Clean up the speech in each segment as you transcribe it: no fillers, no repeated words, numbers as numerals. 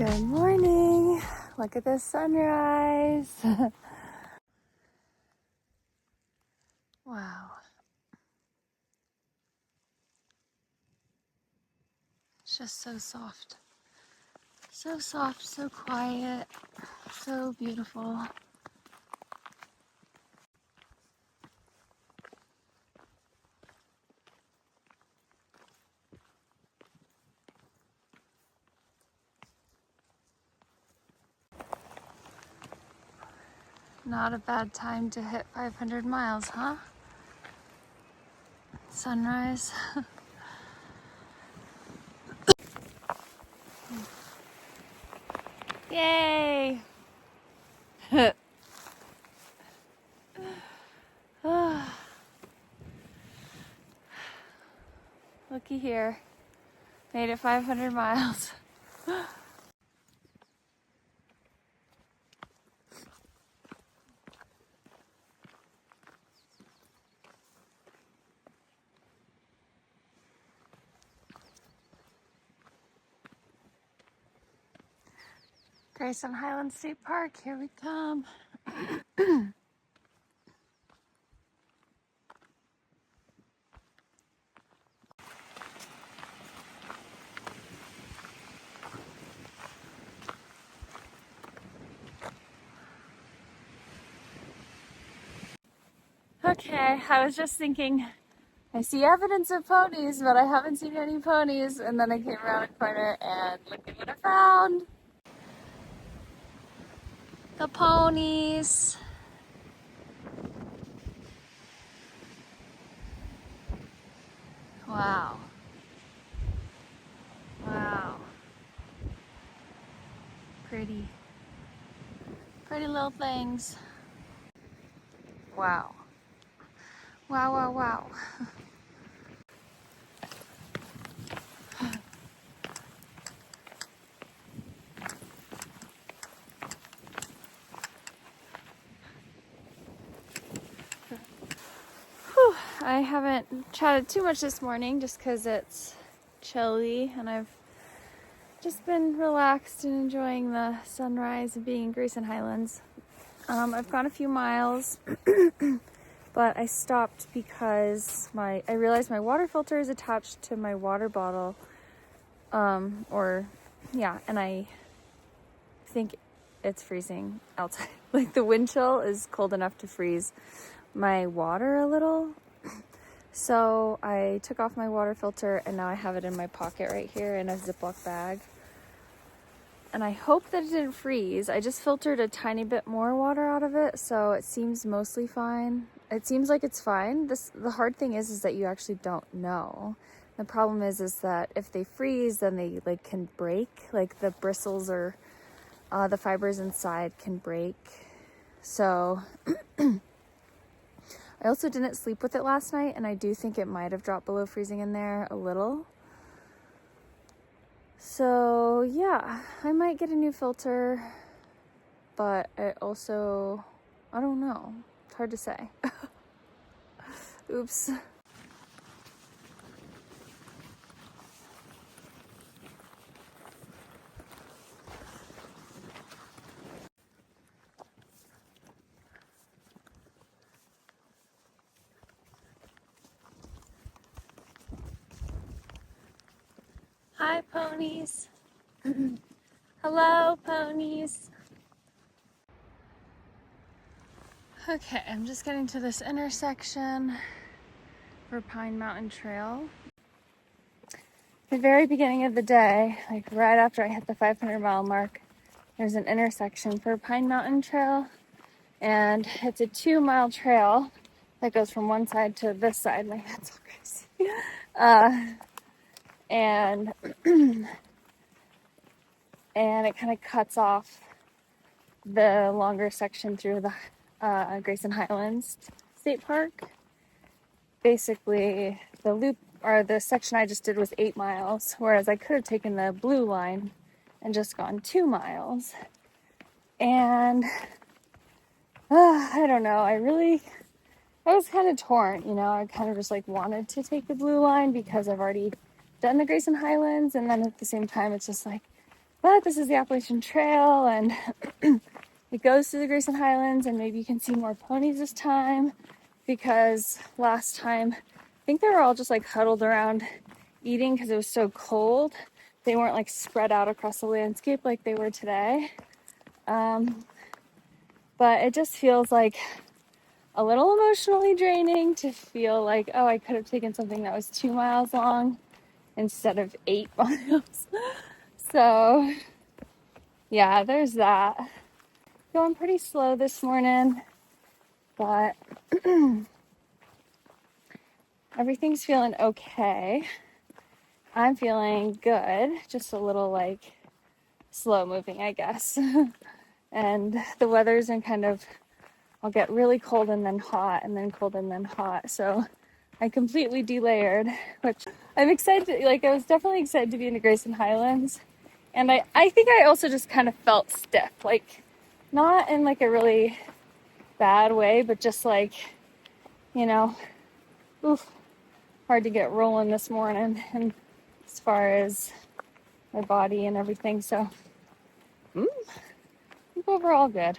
Good morning. Look at this sunrise. Wow. It's just so soft. So soft, so quiet, so beautiful. Not a bad time to hit 500 miles, huh? Sunrise. Yay! Looky here. Made it 500 miles. Grayson Highlands State Park, here we come. Okay, I was just thinking, I see evidence of ponies, but I haven't seen any ponies. And then I came around a corner and look at what I found. The ponies. Wow. Wow. Pretty. Pretty little things. Wow. Wow, wow, wow. Whew. I haven't chatted too much this morning just because it's chilly and I've just been relaxed and enjoying the sunrise and being in Grayson Highlands. I've gone a few miles, but I stopped because I realized my water filter is attached to my water bottle. And I think it's freezing outside. Like the wind chill is cold enough to freeze my water a little. So I took off my water filter and now I have it in my pocket right here in a Ziploc bag. And I hope that it didn't freeze. I just filtered a tiny bit more water out of it, so it seems mostly fine. It seems like it's fine. The hard thing is that you actually don't know. The problem is that if they freeze, then they can break. Like the bristles or the fibers inside can break. So I also didn't sleep with it last night, and I do think it might have dropped below freezing in there a little. So yeah, I might get a new filter, but I don't know. It's hard to say. Oops. Hi, ponies. Hello, ponies. Okay, I'm just getting to this intersection for Pine Mountain Trail. The very beginning of the day, like right after I hit the 500 mile mark, there's an intersection for Pine Mountain Trail, and it's a 2-mile trail that goes from one side to this side. Like, that's so crazy. And it kind of cuts off the longer section through the Grayson Highlands State Park. Basically, the loop or the section I just did was 8 miles, whereas I could have taken the blue line and just gone 2 miles. And I don't know. I was kind of torn, I kind of just wanted to take the blue line because I've already done the Grayson Highlands, and then at the same time, it's just But this is the Appalachian Trail, and it goes through the Grayson Highlands, and maybe you can see more ponies this time, because last time I think they were all just like huddled around eating because it was so cold. They weren't like spread out across the landscape like they were today. But it just feels like a little emotionally draining to feel like, oh, I could have taken something that was 2 miles long instead of 8 miles. So yeah, there's that. Going pretty slow this morning, but everything's feeling okay. I'm feeling good, just a little like slow moving, I guess. And the weather's in kind of, I'll get really cold and then hot and then cold and then hot. So I completely delayered, which I'm excited. Like, I was definitely excited to be in the Grayson Highlands. And I think I also just kind of felt stiff, like not in like a really bad way, but just like, you know, oof, hard to get rolling this morning. And as far as my body and everything. So I think overall good.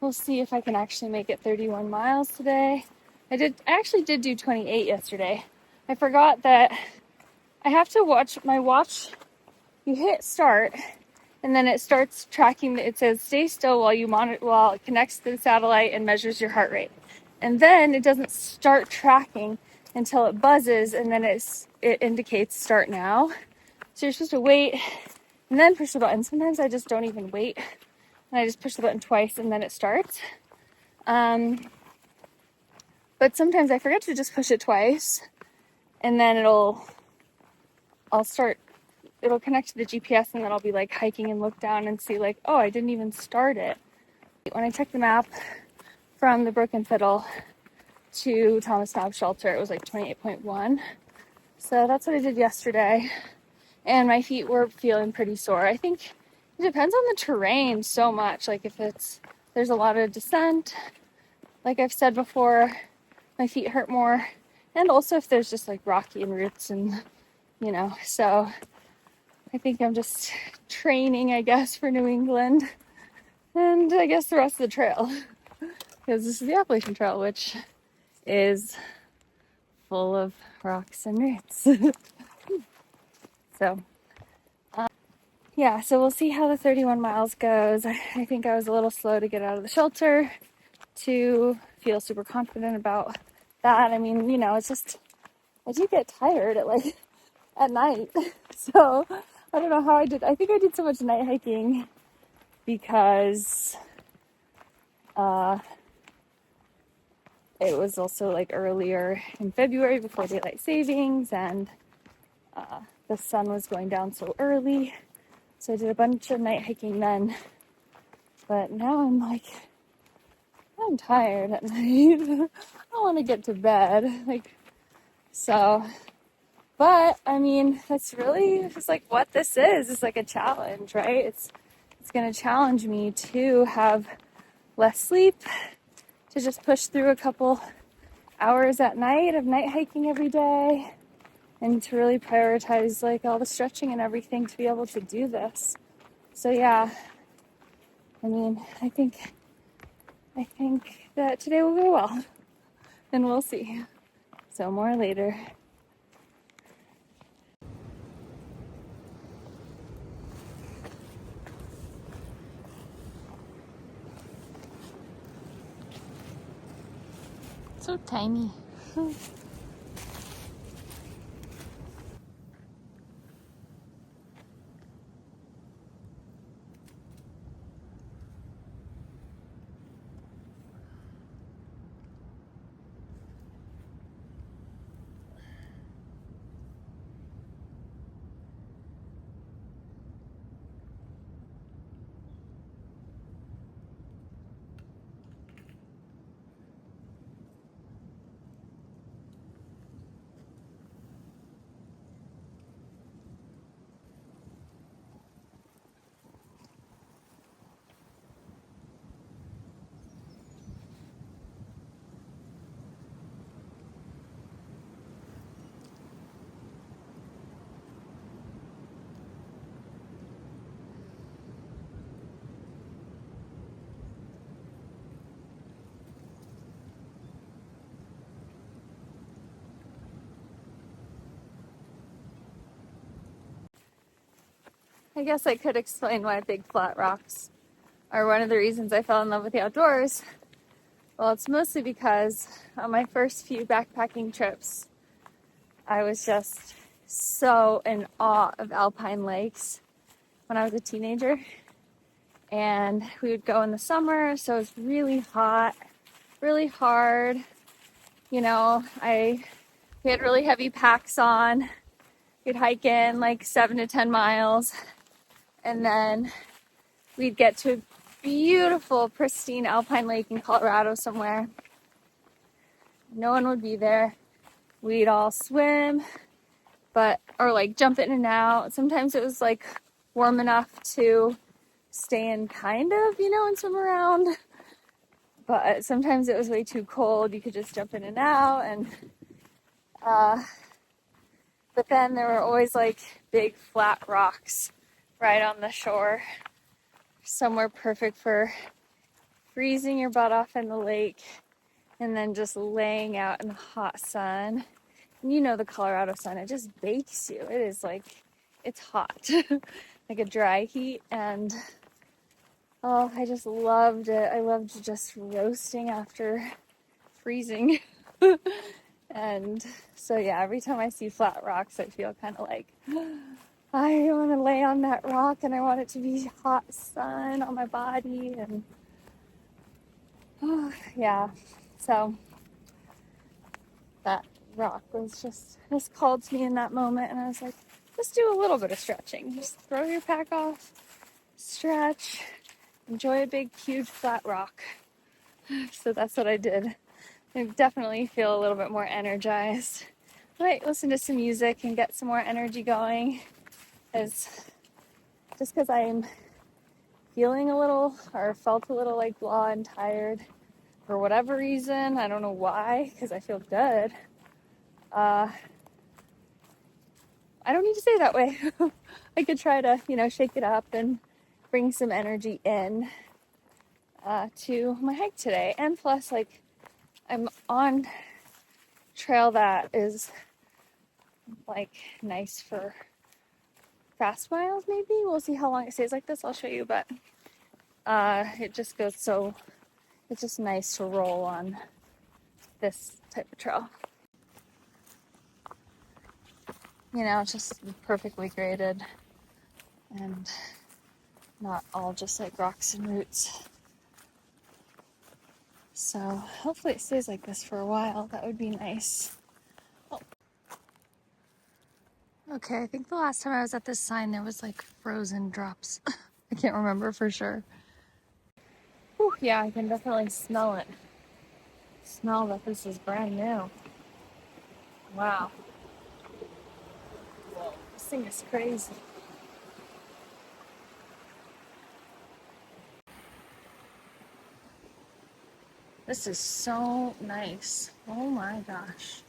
We'll see if I can actually make it 31 miles today. I actually did do 28 yesterday. I forgot that I have to watch my watch. You hit start, and then it starts tracking. It says stay still while you monitor, while it connects to the satellite and measures your heart rate. And then it doesn't start tracking until it buzzes, and then it indicates start now. So you're supposed to wait and then push the button. Sometimes I just don't even wait, and I just push the button twice and then it starts. But sometimes I forget to just push it twice, and then it'll connect to the GPS, and then I'll be like hiking and look down and see like, oh, I didn't even start it. When I checked the map from the Broken Fiddle to Thomas Knob Shelter, it was like 28.1. So that's what I did yesterday. And my feet were feeling pretty sore. I think it depends on the terrain so much. Like if there's a lot of descent, like I've said before, my feet hurt more. And also if there's just like rocky and roots and, so I think I'm just training, I guess, for New England. And I guess the rest of the trail. Because this is the Appalachian Trail, which is full of rocks and roots. So, yeah, so we'll see how the 31 miles goes. I think I was a little slow to get out of the shelter to feel super confident about that. I mean, it's just, I do get tired at night. So I don't know how I did. I think I did so much night hiking because it was also like earlier in February before daylight savings, and the sun was going down so early. So I did a bunch of night hiking then. But now I'm tired at night. I want to get to bed. But I mean, that's really just like what this is. It's like a challenge, right? It's going to challenge me to have less sleep, to just push through a couple hours at night of night hiking every day, and to really prioritize like all the stretching and everything to be able to do this. So yeah, I mean, I think that today will go well, and we'll see. So more later. So tiny. I guess I could explain why big flat rocks are one of the reasons I fell in love with the outdoors. Well, it's mostly because on my first few backpacking trips, I was just so in awe of alpine lakes when I was a teenager. And we would go in the summer, so it was really hot, really hard. You know, we had really heavy packs on. We'd hike in like 7 to 10 miles, and then we'd get to a beautiful, pristine alpine lake in Colorado somewhere. No one would be there. We'd all swim, or like jump in and out. Sometimes it was like warm enough to stay in kind of, and swim around. But sometimes it was way too cold. You could just jump in and out. And but then there were always like big flat rocks right on the shore, somewhere perfect for freezing your butt off in the lake and then just laying out in the hot sun. And the Colorado sun, it just bakes you. It is like, it's hot, like a dry heat. And oh, I just loved it. I loved just roasting after freezing. And so yeah, every time I see flat rocks, I feel kind of like, I want to lay on that rock and I want it to be hot sun on my body. And oh, yeah, so that rock was just called to me in that moment. And I was like, let's do a little bit of stretching. Just throw your pack off, stretch, enjoy a big, huge, flat rock. So that's what I did. I definitely feel a little bit more energized. I might listen to some music and get some more energy going. Just because I'm feeling a little, or felt a little like blah and tired for whatever reason. I don't know why, because I feel good. I don't need to say that way. I could try to, shake it up and bring some energy in to my hike today. And plus, like, I'm on trail that is like nice for fast miles, maybe. We'll see how long it stays like this. I'll show you, but it just goes so, it's just nice to roll on this type of trail. It's just perfectly graded and not all just like rocks and roots. So hopefully it stays like this for a while. That would be nice. Oh. Okay, I think the last time I was at this sign there was like frozen drops. I can't remember for sure. Whew, yeah, I can definitely smell it. Smell that this is brand new. Wow. Whoa, this thing is crazy. This is so nice. Oh my gosh.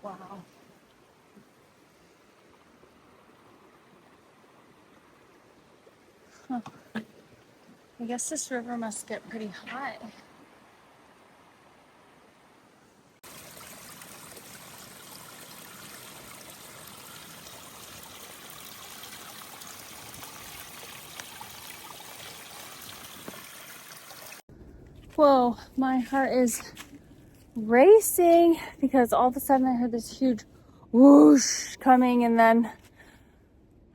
Wow. Huh. I guess this river must get pretty high. Whoa, my heart is racing because all of a sudden I heard this huge whoosh coming, and then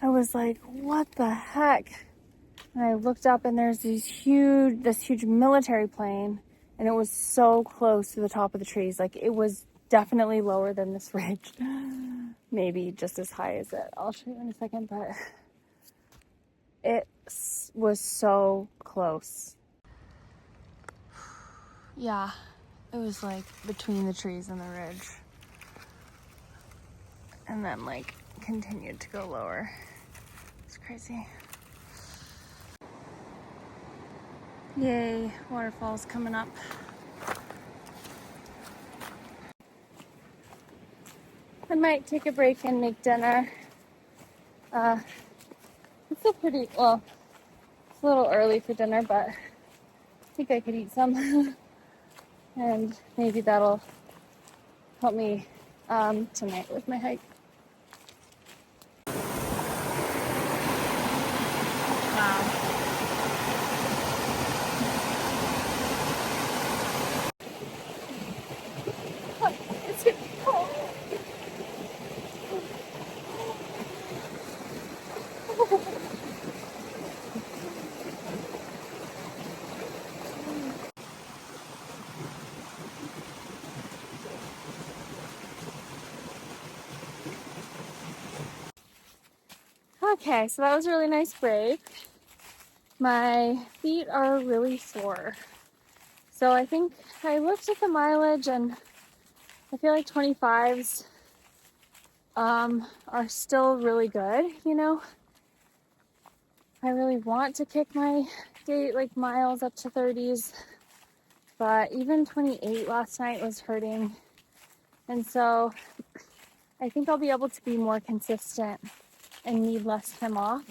I was like, what the heck? And I looked up and there's this huge military plane, and it was so close to the top of the trees. Like, it was definitely lower than this ridge. Maybe just as high as it. I'll show you in a second, but it was so close. Yeah, it was like between the trees and the ridge. And then like continued to go lower. It's crazy. Yay, waterfalls coming up. I might take a break and make dinner. It's still pretty, well, it's a little early for dinner, but I think I could eat some. And maybe that'll help me tonight with my hike. Okay, so that was a really nice break. My feet are really sore. So I think I looked at the mileage and I feel like 25s are still really good, you know. I really want to kick my date like miles up to 30s, but even 28 last night was hurting. And so I think I'll be able to be more consistent and need less time off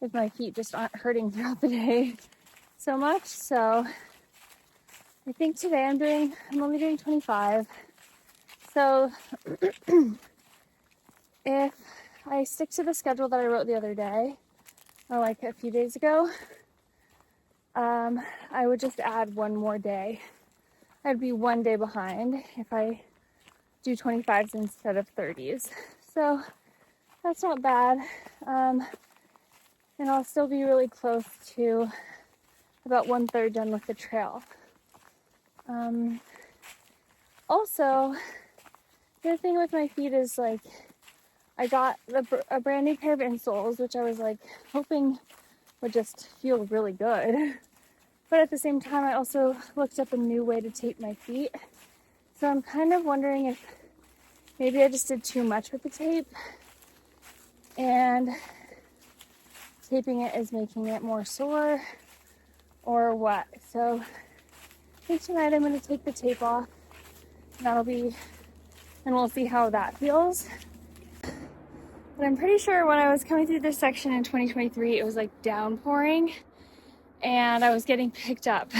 if my feet just aren't hurting throughout the day so much. So I think today I'm only doing 25. So if I stick to the schedule that I wrote the other day, or like a few days ago, I would just add one more day. I'd be one day behind if I do 25s instead of 30s. So that's not bad. And I'll still be really close to about 1/3 done with the trail. Also, the other thing with my feet is like, I got a brand new pair of insoles, which I was like hoping would just feel really good. But at the same time, I also looked up a new way to tape my feet. So I'm kind of wondering if maybe I just did too much with the tape and taping it is making it more sore or what. So I think tonight I'm going to take the tape off. And we'll see how that feels. But I'm pretty sure when I was coming through this section in 2023, it was like downpouring and I was getting picked up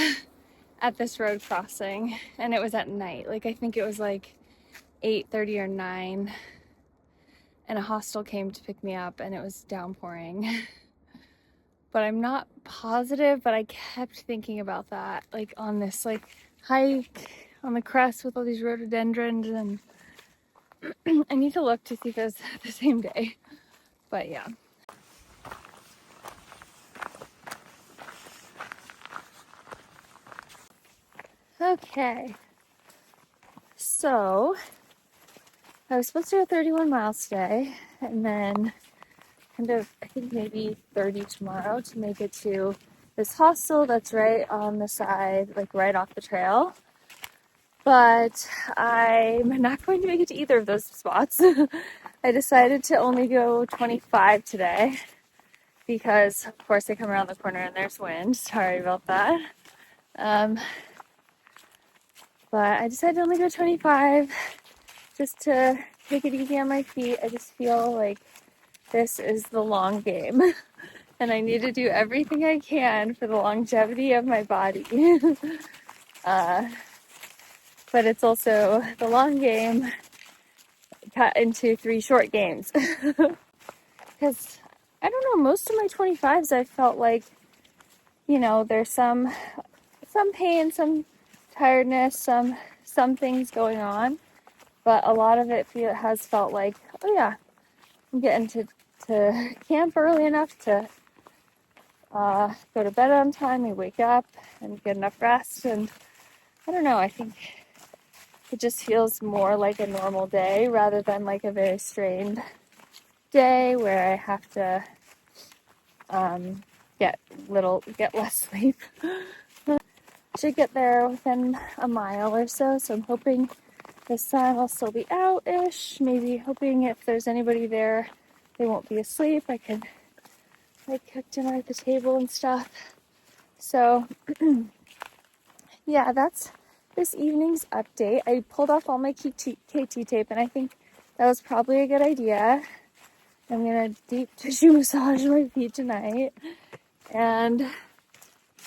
at this road crossing and it was at night. Like I think it was like 8:30 or 9 and a hostel came to pick me up and it was downpouring. But I'm not positive, but I kept thinking about that, like on this like hike on the crest with all these rhododendrons, and I need to look to see if it was the same day. But yeah. Okay. So I was supposed to go 31 miles today and then kind of, I think maybe 30 tomorrow to make it to this hostel that's right on the side, like right off the trail. But I'm not going to make it to either of those spots. I decided to only go 25 today because, of course, I come around the corner and there's wind. Sorry about that. But I decided to only go 25 just to take it easy on my feet. I just feel like this is the long game and I need to do everything I can for the longevity of my body. But it's also the long game cut into 3 short games. Because, I don't know, most of my 25s I felt like, you know, there's some pain, some tiredness, some things going on. But a lot of it has felt like, oh yeah, I'm getting to camp early enough to go to bed on time and wake up and get enough rest. And I don't know, I think it just feels more like a normal day rather than like a very strained day where I have to get less sleep. Should get there within a mile or so, so I'm hoping the sun will still be out-ish. Maybe hoping if there's anybody there, they won't be asleep. I could like cook dinner at the table and stuff. So yeah, that's this evening's update. I pulled off all my KT tape and I think that was probably a good idea. I'm gonna deep tissue massage my feet tonight and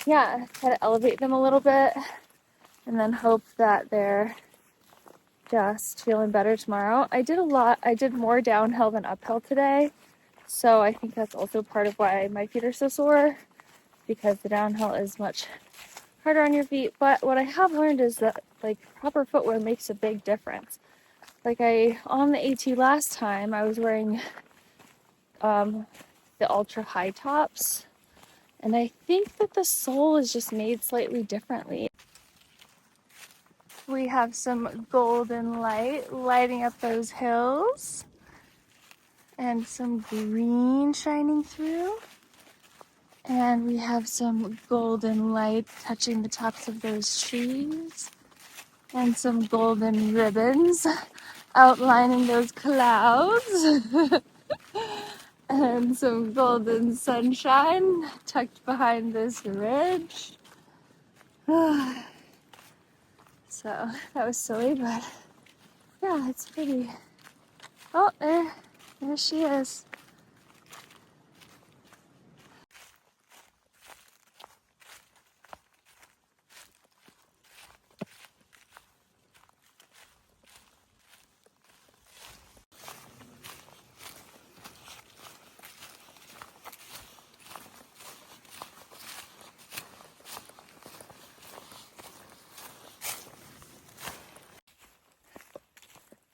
yeah, try to elevate them a little bit and then hope that they're just feeling better tomorrow. I did more downhill than uphill today, so I think that's also part of why my feet are so sore, because the downhill is much harder on your feet. But what I have learned is that like proper footwear makes a big difference. Like on the AT last time, I was wearing the ultra high tops, and I think that the sole is just made slightly differently. We have some golden light lighting up those hills. and some green shining through. And we have some golden light touching the tops of those trees. And some golden ribbons outlining those clouds. And some golden sunshine tucked behind this ridge. So that was silly, but yeah, it's pretty. Oh, there she is.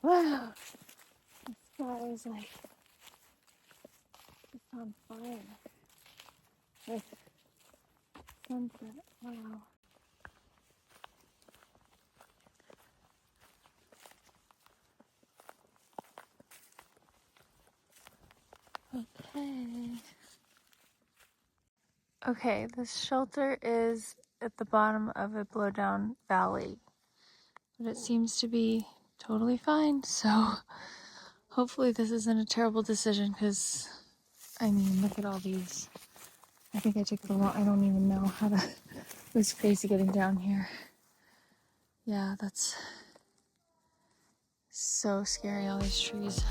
Wow, the sky is like it's on fire with sunset. Wow. Okay. Okay, this shelter is at the bottom of a blowdown valley, but it seems to be totally fine. So hopefully this isn't a terrible decision because, I mean, look at all these. I think I took the wrong, I don't even know how to, it was crazy getting down here. Yeah, that's so scary, all these trees.